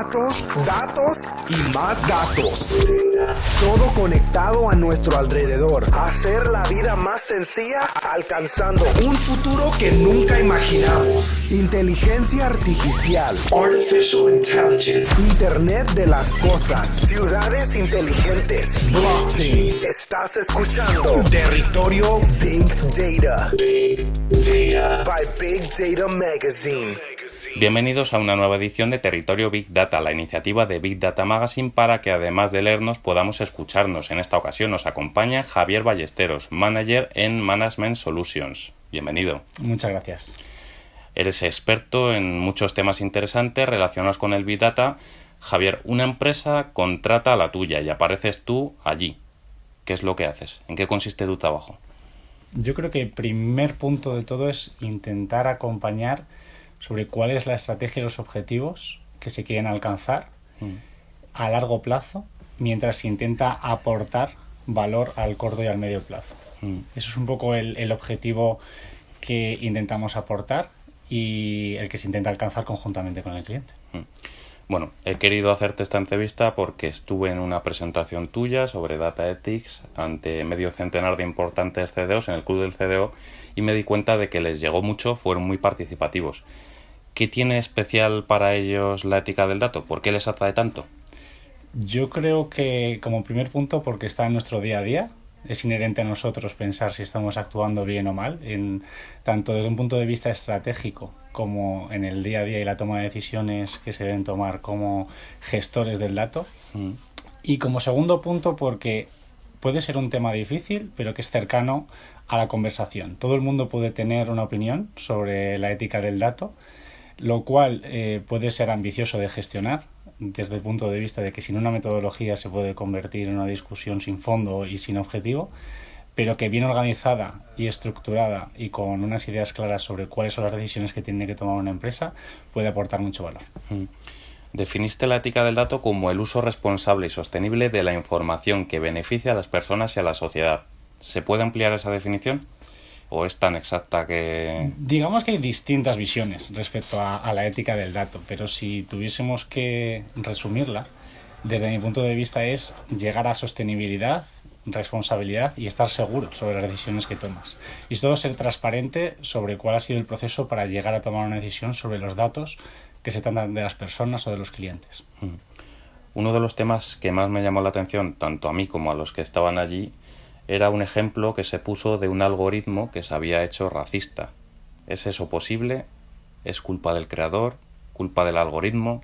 datos, datos y más datos. Todo conectado a nuestro alrededor. Hacer la vida más sencilla alcanzando un futuro que nunca imaginamos. Inteligencia artificial. Artificial Intelligence. Internet de las cosas. Ciudades inteligentes. Blockchain. Estás escuchando Territorio Big Data. Big Data. By Big Data Magazine. Bienvenidos a una nueva edición de Territorio Big Data, la iniciativa de Big Data Magazine para que además de leernos podamos escucharnos. En esta ocasión nos acompaña Javier Ballesteros, manager en Management Solutions. Bienvenido. Muchas gracias. Eres experto en muchos temas interesantes relacionados con el Big Data. Javier, una empresa contrata a la tuya y apareces tú allí. ¿Qué es lo que haces? ¿En qué consiste tu trabajo? Yo creo que el primer punto de todo es intentar acompañar sobre cuál es la estrategia y los objetivos que se quieren alcanzar a largo plazo, mientras se intenta aportar valor al corto y al medio plazo. Eso es un poco el objetivo que intentamos aportar y el que se intenta alcanzar conjuntamente con el cliente. Bueno, he querido hacerte esta entrevista porque estuve en una presentación tuya sobre Data Ethics ante medio centenar de importantes CDOs en el Club del CDO y me di cuenta de que les llegó mucho, fueron muy participativos. ¿Qué tiene especial para ellos la ética del dato? ¿Por qué les atrae tanto? Yo creo que como primer punto porque está en nuestro día a día. Es inherente a nosotros pensar si estamos actuando bien o mal, tanto desde un punto de vista estratégico como en el día a día y la toma de decisiones que se deben tomar como gestores del dato. Y como segundo punto porque puede ser un tema difícil, pero que es cercano a la conversación. Todo el mundo puede tener una opinión sobre la ética del dato, lo cual puede ser ambicioso de gestionar desde el punto de vista de que sin una metodología se puede convertir en una discusión sin fondo y sin objetivo, pero que bien organizada y estructurada y con unas ideas claras sobre cuáles son las decisiones que tiene que tomar una empresa puede aportar mucho valor. Definiste la ética del dato como el uso responsable y sostenible de la información que beneficia a las personas y a la sociedad. ¿Se puede ampliar esa definición? ¿O es tan exacta que...? Digamos que hay distintas visiones respecto a la ética del dato, pero si tuviésemos que resumirla, desde mi punto de vista es llegar a sostenibilidad, responsabilidad y estar seguro sobre las decisiones que tomas. Y todo ser transparente sobre cuál ha sido el proceso para llegar a tomar una decisión sobre los datos que se tratan de las personas o de los clientes. Uno de los temas que más me llamó la atención, tanto a mí como a los que estaban allí, era un ejemplo que se puso de un algoritmo que se había hecho racista. ¿Es eso posible? ¿Es culpa del creador? ¿Culpa del algoritmo?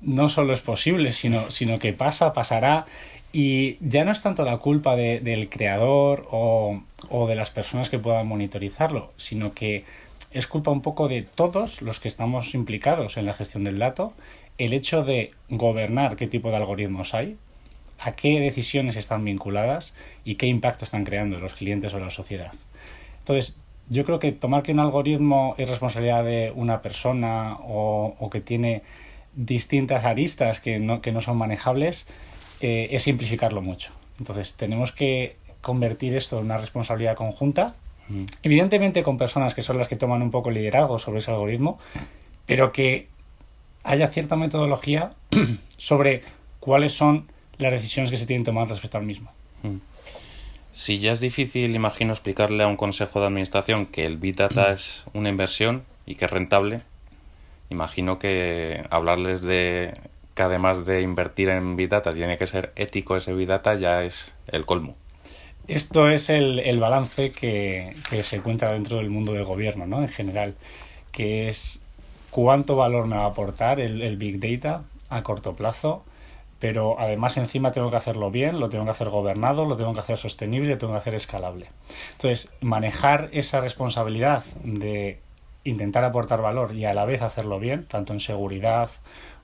No solo es posible, sino que pasará. Y ya no es tanto la culpa del creador o de las personas que puedan monitorizarlo, sino que es culpa un poco de todos los que estamos implicados en la gestión del dato, el hecho de gobernar qué tipo de algoritmos hay, a qué decisiones están vinculadas y qué impacto están creando los clientes o la sociedad. Entonces, yo creo que tomar que un algoritmo es responsabilidad de una persona o que tiene distintas aristas que no son manejables es simplificarlo mucho. Entonces, tenemos que convertir esto en una responsabilidad conjunta, evidentemente con personas que son las que toman un poco el liderazgo sobre ese algoritmo, pero que haya cierta metodología sobre cuáles son las decisiones que se tienen que tomar respecto al mismo. Si ya es difícil, imagino, explicarle a un consejo de administración que el Big Data es una inversión y que es rentable, imagino que hablarles de que además de invertir en Big Data tiene que ser ético ese Big Data ya es el colmo. Esto es el balance que se encuentra dentro del mundo del gobierno, ¿no? En general, que es cuánto valor me va a aportar el Big Data a corto plazo, pero además encima tengo que hacerlo bien, lo tengo que hacer gobernado, lo tengo que hacer sostenible, lo tengo que hacer escalable. Entonces, manejar esa responsabilidad de intentar aportar valor y a la vez hacerlo bien, tanto en seguridad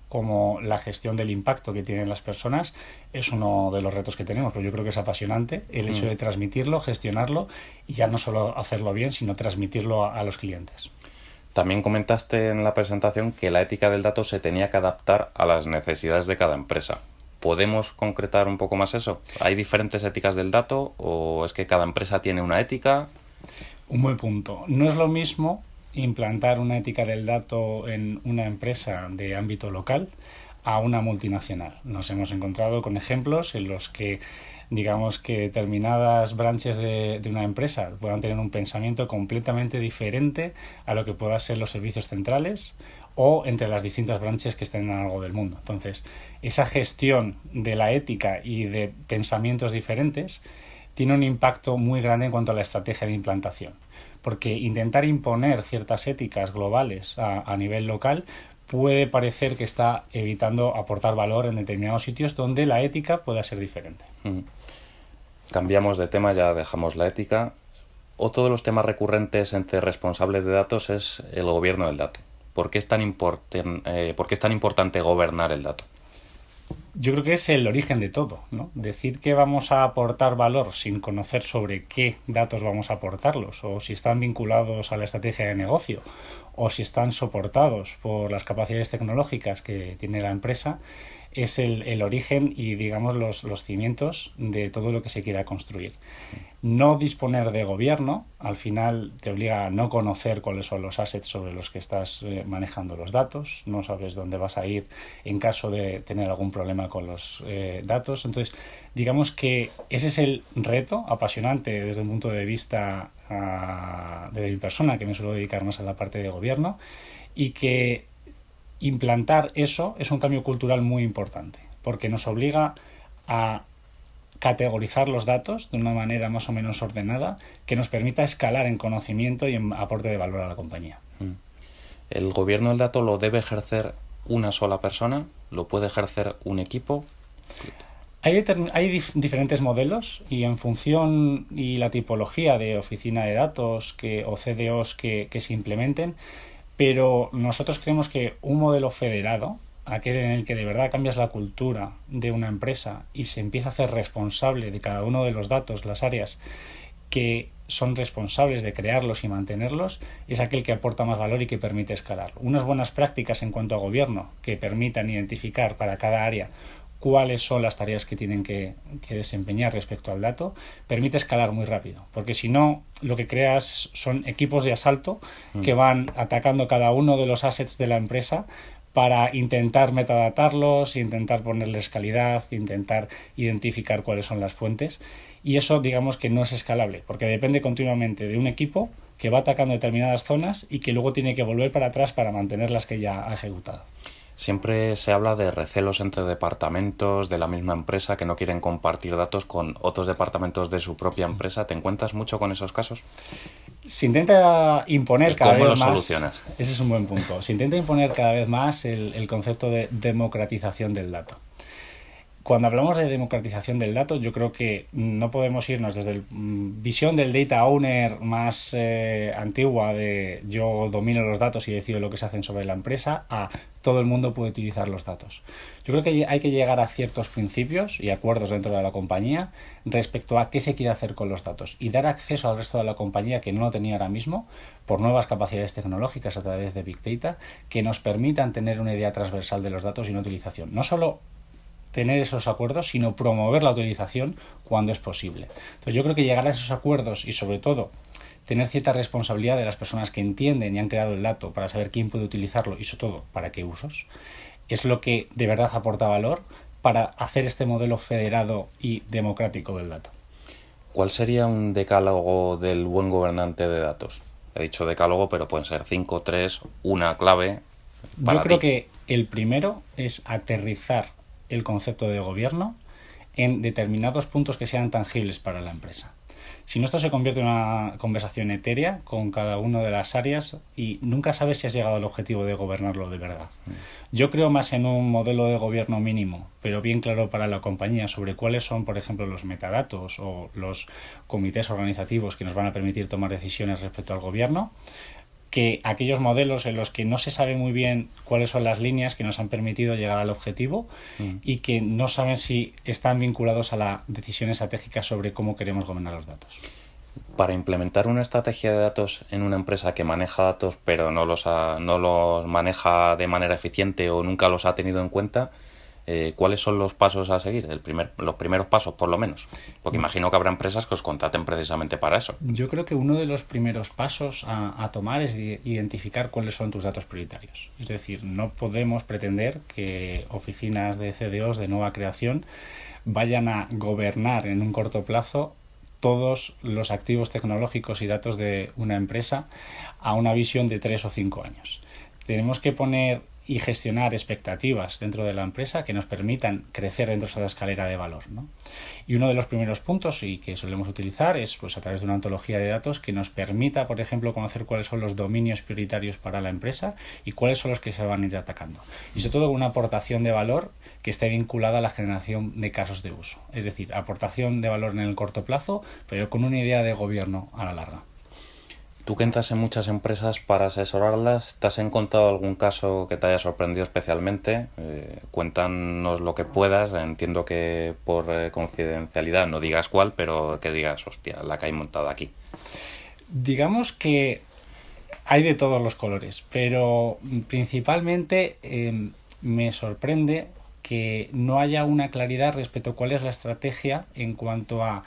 como la gestión del impacto que tienen las personas, es uno de los retos que tenemos, pero yo creo que es apasionante el hecho de transmitirlo, gestionarlo y ya no solo hacerlo bien, sino transmitirlo a los clientes. También comentaste en la presentación que la ética del dato se tenía que adaptar a las necesidades de cada empresa. ¿Podemos concretar un poco más eso? ¿Hay diferentes éticas del dato o es que cada empresa tiene una ética? Un buen punto. No es lo mismo implantar una ética del dato en una empresa de ámbito local a una multinacional. Nos hemos encontrado con ejemplos en los que digamos que determinadas branches de una empresa puedan tener un pensamiento completamente diferente a lo que puedan ser los servicios centrales o entre las distintas branches que estén a lo largo del mundo. Entonces, esa gestión de la ética y de pensamientos diferentes tiene un impacto muy grande en cuanto a la estrategia de implantación, porque intentar imponer ciertas éticas globales a nivel local puede parecer que está evitando aportar valor en determinados sitios donde la ética pueda ser diferente. Cambiamos de tema, ya dejamos la ética. Otro de los temas recurrentes entre responsables de datos es el gobierno del dato. ¿Por qué es tan importante gobernar el dato? Yo creo que es el origen de todo, ¿no? Decir que vamos a aportar valor sin conocer sobre qué datos vamos a aportarlos, o si están vinculados a la estrategia de negocio, o si están soportados por las capacidades tecnológicas que tiene la empresa, es el origen y, digamos, los cimientos de todo lo que se quiera construir. No disponer de gobierno, al final te obliga a no conocer cuáles son los assets sobre los que estás manejando los datos, no sabes dónde vas a ir en caso de tener algún problema con los datos. Entonces, digamos que ese es el reto apasionante desde el punto de vista de mi persona, que me suelo dedicar más a la parte de gobierno, y que implantar eso es un cambio cultural muy importante, porque nos obliga a categorizar los datos de una manera más o menos ordenada que nos permita escalar en conocimiento y en aporte de valor a la compañía. ¿El gobierno del dato lo debe ejercer una sola persona? ¿Lo puede ejercer un equipo? Hay diferentes modelos y en función y la tipología de oficina de datos o CDOs que se implementen, pero nosotros creemos que un modelo federado, aquel en el que de verdad cambias la cultura de una empresa y se empieza a hacer responsable de cada uno de los datos, las áreas que son responsables de crearlos y mantenerlos, es aquel que aporta más valor y que permite escalar. Unas buenas prácticas en cuanto a gobierno que permitan identificar para cada área cuáles son las tareas que tienen que desempeñar respecto al dato, permite escalar muy rápido, porque si no, lo que creas son equipos de asalto que van atacando cada uno de los assets de la empresa para intentar metadatarlos, intentar ponerles calidad, intentar identificar cuáles son las fuentes, y eso digamos que no es escalable, porque depende continuamente de un equipo que va atacando determinadas zonas y que luego tiene que volver para atrás para mantener las que ya ha ejecutado. Siempre se habla de recelos entre departamentos de la misma empresa que no quieren compartir datos con otros departamentos de su propia empresa. ¿Te encuentras mucho con esos casos? Se intenta imponer cada vez más... ¿Cómo lo solucionas? Ese es un buen punto. Se intenta imponer cada vez más el concepto de democratización del dato. Cuando hablamos de democratización del dato, yo creo que no podemos irnos desde la visión del data owner más antigua de yo domino los datos y decido lo que se hacen sobre la empresa a todo el mundo puede utilizar los datos. Yo creo que hay que llegar a ciertos principios y acuerdos dentro de la compañía respecto a qué se quiere hacer con los datos y dar acceso al resto de la compañía que no lo tenía ahora mismo por nuevas capacidades tecnológicas a través de Big Data que nos permitan tener una idea transversal de los datos y una utilización. No solo tener esos acuerdos, sino promover la utilización cuando es posible. Entonces yo creo que llegar a esos acuerdos y sobre todo tener cierta responsabilidad de las personas que entienden y han creado el dato para saber quién puede utilizarlo y sobre todo para qué usos, es lo que de verdad aporta valor para hacer este modelo federado y democrático del dato. ¿Cuál sería un decálogo del buen gobernante de datos? He dicho decálogo, pero pueden ser 5, 3, una clave para Yo creo ti. que el primero es aterrizar el concepto de gobierno en determinados puntos que sean tangibles para la empresa. Si no, esto se convierte en una conversación etérea con cada una de las áreas y nunca sabes si has llegado al objetivo de gobernarlo de verdad. Yo creo más en un modelo de gobierno mínimo, pero bien claro para la compañía sobre cuáles son, por ejemplo, los metadatos o los comités organizativos que nos van a permitir tomar decisiones respecto al gobierno, que aquellos modelos en los que no se sabe muy bien cuáles son las líneas que nos han permitido llegar al objetivo y que no saben si están vinculados a la decisión estratégica sobre cómo queremos gobernar los datos. Para implementar una estrategia de datos en una empresa que maneja datos pero no los maneja de manera eficiente o nunca los ha tenido en cuenta, ¿Cuáles son los pasos a seguir? Los primeros pasos, por lo menos. Porque imagino que habrá empresas que os contraten precisamente para eso. Yo creo que uno de los primeros pasos a tomar es identificar cuáles son tus datos prioritarios. Es decir, no podemos pretender que oficinas de CDOs de nueva creación vayan a gobernar en un corto plazo todos los activos tecnológicos y datos de una empresa a una visión de 3 o 5 años. Tenemos que poner y gestionar expectativas dentro de la empresa que nos permitan crecer dentro de esa escalera de valor, ¿no? Y uno de los primeros puntos y que solemos utilizar es pues a través de una ontología de datos que nos permita, por ejemplo, conocer cuáles son los dominios prioritarios para la empresa y cuáles son los que se van a ir atacando. Y sobre todo una aportación de valor que esté vinculada a la generación de casos de uso. Es decir, aportación de valor en el corto plazo, pero con una idea de gobierno a la larga. Tú que entras en muchas empresas para asesorarlas, ¿te has encontrado algún caso que te haya sorprendido especialmente? Cuéntanos lo que puedas. Entiendo que por confidencialidad no digas cuál, pero que digas, hostia, la que hay montada aquí. Digamos que hay de todos los colores, pero principalmente me sorprende que no haya una claridad respecto a cuál es la estrategia en cuanto a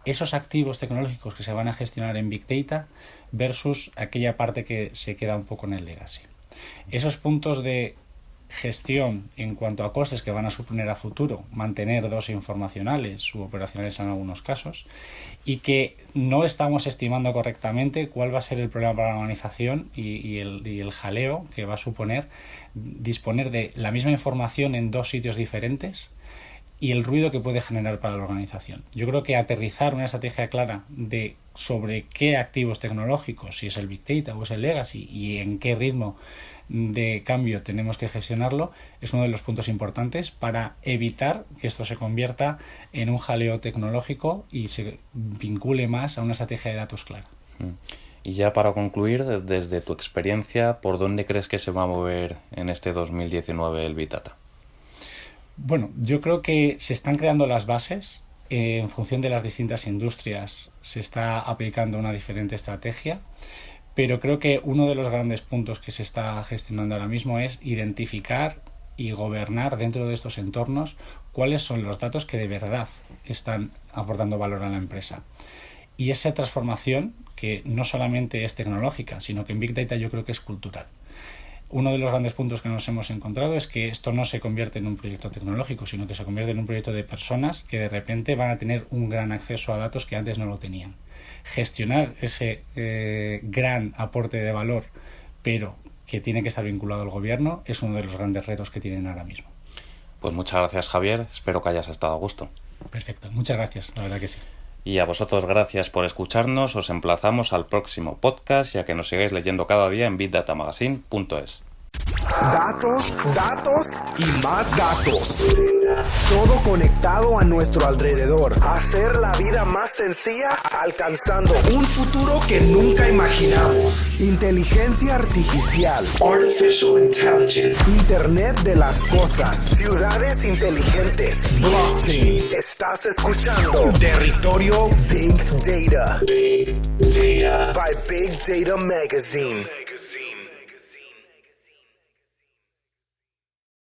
esos activos tecnológicos que se van a gestionar en Big Data versus aquella parte que se queda un poco en el legacy. Esos puntos de gestión en cuanto a costes que van a suponer a futuro mantener dos informacionales u operacionales en algunos casos y que no estamos estimando correctamente cuál va a ser el problema para la organización y el jaleo que va a suponer disponer de la misma información en dos sitios diferentes y el ruido que puede generar para la organización. Yo creo que aterrizar una estrategia clara de sobre qué activos tecnológicos, si es el Big Data o es el Legacy y en qué ritmo de cambio tenemos que gestionarlo, es uno de los puntos importantes para evitar que esto se convierta en un jaleo tecnológico y se vincule más a una estrategia de datos clara. Y ya para concluir, desde tu experiencia, ¿por dónde crees que se va a mover en este 2019 el Big Data? Bueno, yo creo que se están creando las bases. En función de las distintas industrias se está aplicando una diferente estrategia, pero creo que uno de los grandes puntos que se está gestionando ahora mismo es identificar y gobernar dentro de estos entornos cuáles son los datos que de verdad están aportando valor a la empresa. Y esa transformación, que no solamente es tecnológica, sino que en Big Data yo creo que es cultural. Uno de los grandes puntos que nos hemos encontrado es que esto no se convierte en un proyecto tecnológico, sino que se convierte en un proyecto de personas que de repente van a tener un gran acceso a datos que antes no lo tenían. Gestionar ese gran aporte de valor, pero que tiene que estar vinculado al gobierno, es uno de los grandes retos que tienen ahora mismo. Pues muchas gracias, Javier. Espero que hayas estado a gusto. Perfecto. Muchas gracias. La verdad que sí. Y a vosotros gracias por escucharnos. Os emplazamos al próximo podcast y a que nos sigáis leyendo cada día en bigdatamagazine.es. Datos, datos y más datos. Todo conectado a nuestro alrededor. Hacer la vida más sencilla alcanzando un futuro que nunca imaginamos. Inteligencia artificial. Artificial Intelligence. Internet de las cosas. Ciudades inteligentes. Blockchain. Estás escuchando Territorio Big Data. Big Data. By Big Data Magazine.